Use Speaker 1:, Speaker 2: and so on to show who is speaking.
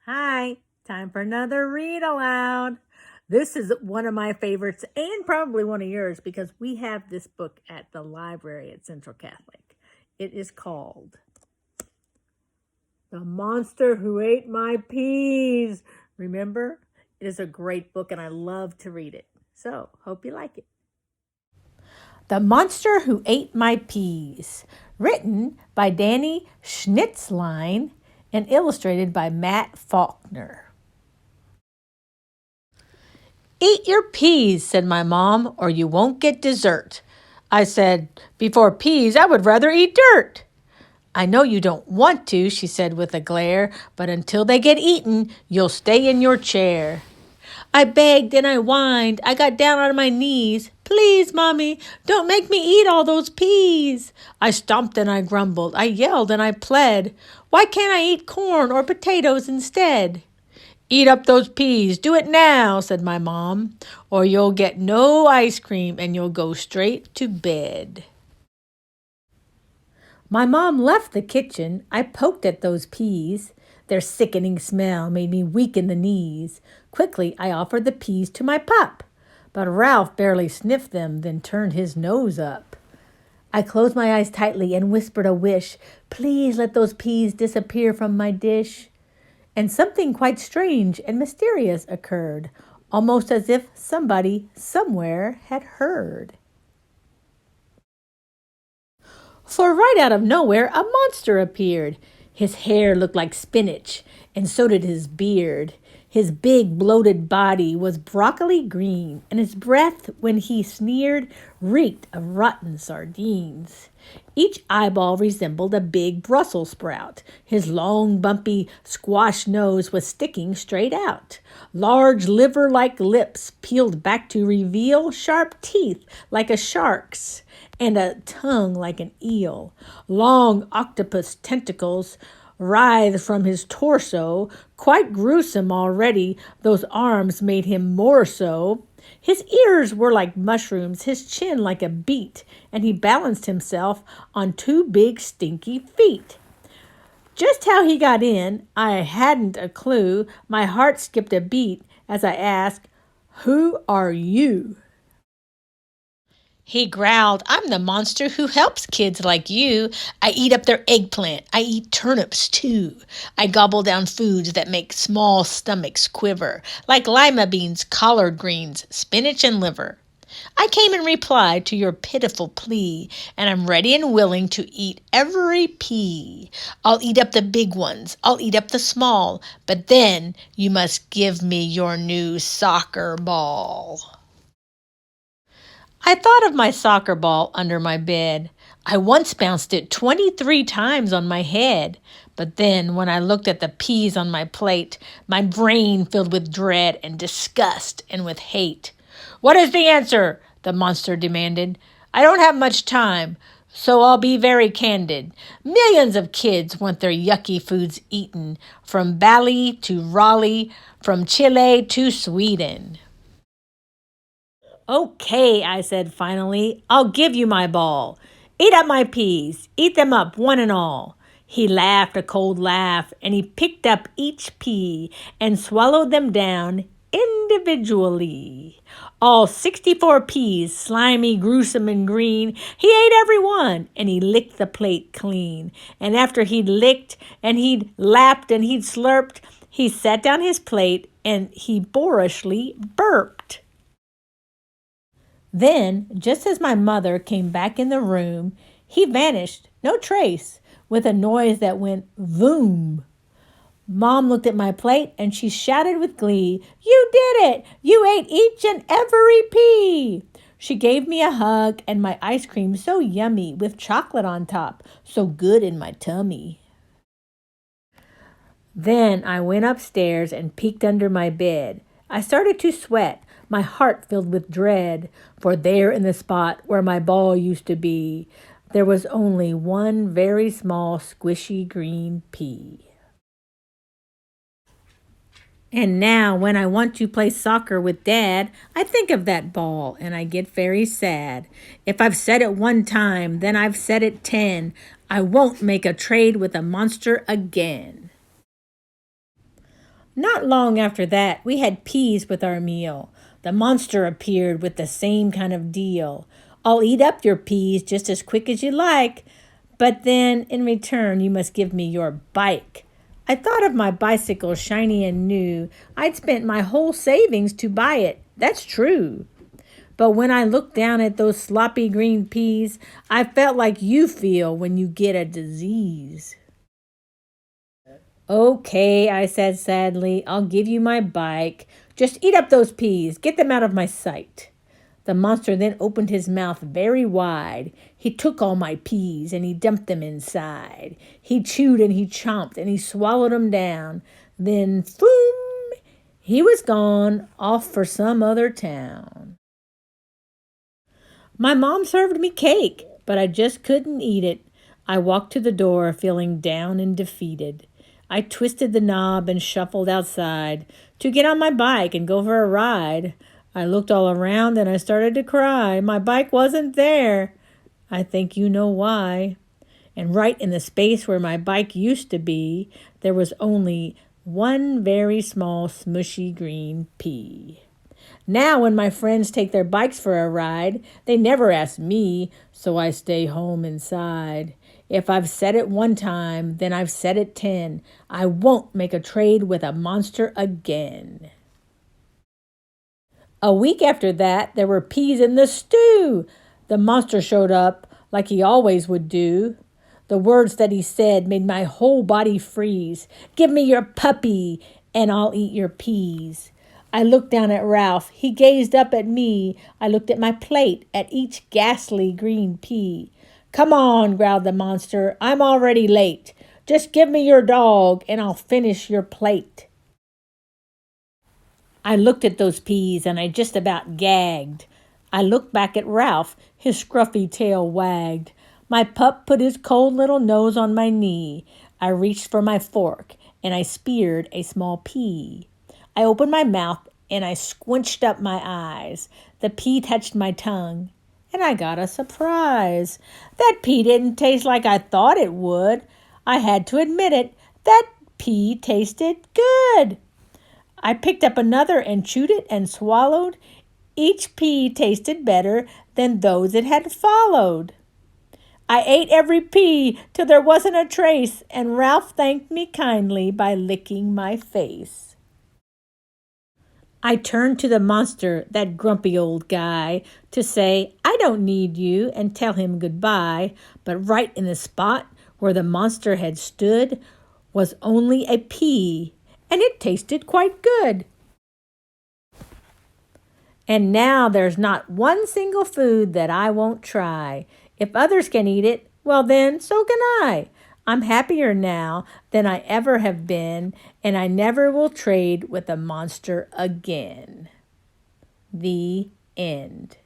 Speaker 1: Hi, time for another read aloud. This is one of my favorites and probably one of yours because we have this book at the library at Central Catholic. It is called The Monster Who Ate My Peas. Remember? It is a great book and I love to read it. So, hope you like it. The Monster Who Ate My Peas, written by Danny Schnitzline and illustrated by Matt Faulkner. "Eat your peas," said my mom, "or you won't get dessert." I said, "Before peas, I would rather eat dirt." "I know you don't want to," she said with a glare, "but until they get eaten, you'll stay in your chair." I begged and I whined. I got down on my knees. "Please, Mommy, don't make me eat all those peas." I stomped and I grumbled. I yelled and I pled. "Why can't I eat corn or potatoes instead?" "Eat up those peas. Do it now," said my mom, "or you'll get no ice cream and you'll go straight to bed." My mom left the kitchen. I poked at those peas. Their sickening smell made me weak in the knees. Quickly, I offered the peas to my pup, but Ralph barely sniffed them, then turned his nose up. I closed my eyes tightly and whispered a wish. "Please let those peas disappear from my dish." And something quite strange and mysterious occurred, almost as if somebody somewhere had heard. For right out of nowhere, a monster appeared. His hair looked like spinach, and so did his beard. His big, bloated body was broccoli green, and his breath, when he sneered, reeked of rotten sardines. Each eyeball resembled a big Brussels sprout. His long, bumpy, squash nose was sticking straight out. Large liver-like lips peeled back to reveal sharp teeth like a shark's and a tongue like an eel. Long octopus tentacles writhed from his torso, quite gruesome already. Those arms made him more so. His ears were like mushrooms, his chin like a beet, and he balanced himself on two big stinky feet. Just how he got in, I hadn't a clue. My heart skipped a beat as I asked, "Who are you?" He growled, "I'm the monster who helps kids like you. I eat up their eggplant. I eat turnips, too. I gobble down foods that make small stomachs quiver, like lima beans, collard greens, spinach, and liver. I came in reply to your pitiful plea, and I'm ready and willing to eat every pea. I'll eat up the big ones. I'll eat up the small. But then you must give me your new soccer ball." I thought of my soccer ball under my bed. I once bounced it 23 times on my head. But then, when I looked at the peas on my plate, my brain filled with dread and disgust and with hate. "What is the answer?" the monster demanded. "I don't have much time, so I'll be very candid. Millions of kids want their yucky foods eaten, from Bali to Raleigh, from Chile to Sweden." "Okay," I said finally, "I'll give you my ball. Eat up my peas. Eat them up, one and all." He laughed a cold laugh, and he picked up each pea and swallowed them down individually. All 64 peas, slimy, gruesome, and green. He ate every one, and he licked the plate clean. And after he'd licked, and he'd lapped, and he'd slurped, he set down his plate, and he boorishly burped. Then, just as my mother came back in the room, he vanished, no trace, with a noise that went voom. Mom looked at my plate and she shouted with glee, "You did it! You ate each and every pea!" She gave me a hug and my ice cream so yummy with chocolate on top, so good in my tummy. Then I went upstairs and peeked under my bed. I started to sweat, my heart filled with dread, for there in the spot where my ball used to be, there was only one very small squishy green pea. And now when I want to play soccer with Dad, I think of that ball and I get very sad. If I've said it one time, then I've said it 10. I won't make a trade with a monster again. Not long after that, we had peas with our meal. The monster appeared with the same kind of deal. I'll eat up your peas just as quick as you like, but then in return you must give me your bike. I thought of my bicycle shiny and new. I'd spent my whole savings to buy it. That's true. But when I looked down at those sloppy green peas, I felt like you feel when you get a disease. Okay, I said sadly, I'll give you my bike. Just eat up those peas. Get them out of my sight. The monster then opened his mouth very wide. He took all my peas and he dumped them inside. He chewed and he chomped and he swallowed them down. Then, boom, he was gone, off for some other town. My mom served me cake, but I just couldn't eat it. I walked to the door feeling down and defeated. I twisted the knob and shuffled outside to get on my bike and go for a ride. I looked all around and I started to cry. My bike wasn't there. I think you know why. And right in the space where my bike used to be, there was only one very small smushy green pea. Now when my friends take their bikes for a ride, they never ask me, so I stay home inside. If I've said it one time, then I've said it 10. I won't make a trade with a monster again. A week after that, there were peas in the stew. The monster showed up like he always would do. The words that he said made my whole body freeze. Give me your puppy, and I'll eat your peas. I looked down at Ralph. He gazed up at me. I looked at my plate, at each ghastly green pea. Come on, growled the monster. I'm already late. Just give me your dog, and I'll finish your plate. I looked at those peas, and I just about gagged. I looked back at Ralph. His scruffy tail wagged. My pup put his cold little nose on my knee. I reached for my fork, and I speared a small pea. I opened my mouth, and I squinched up my eyes. The pea touched my tongue, and I got a surprise. That pea didn't taste like I thought it would. I had to admit it. That pea tasted good. I picked up another and chewed it and swallowed. Each pea tasted better than those it had followed. I ate every pea till there wasn't a trace, and Ralph thanked me kindly by licking my face. I turned to the monster, that grumpy old guy, to say, I don't need you, and tell him goodbye. But right in the spot where the monster had stood was only a pea, and it tasted quite good. And now there's not one single food that I won't try. If others can eat it, well then, so can I. I'm happier now than I ever have been, and I never will trade with a monster again. The end.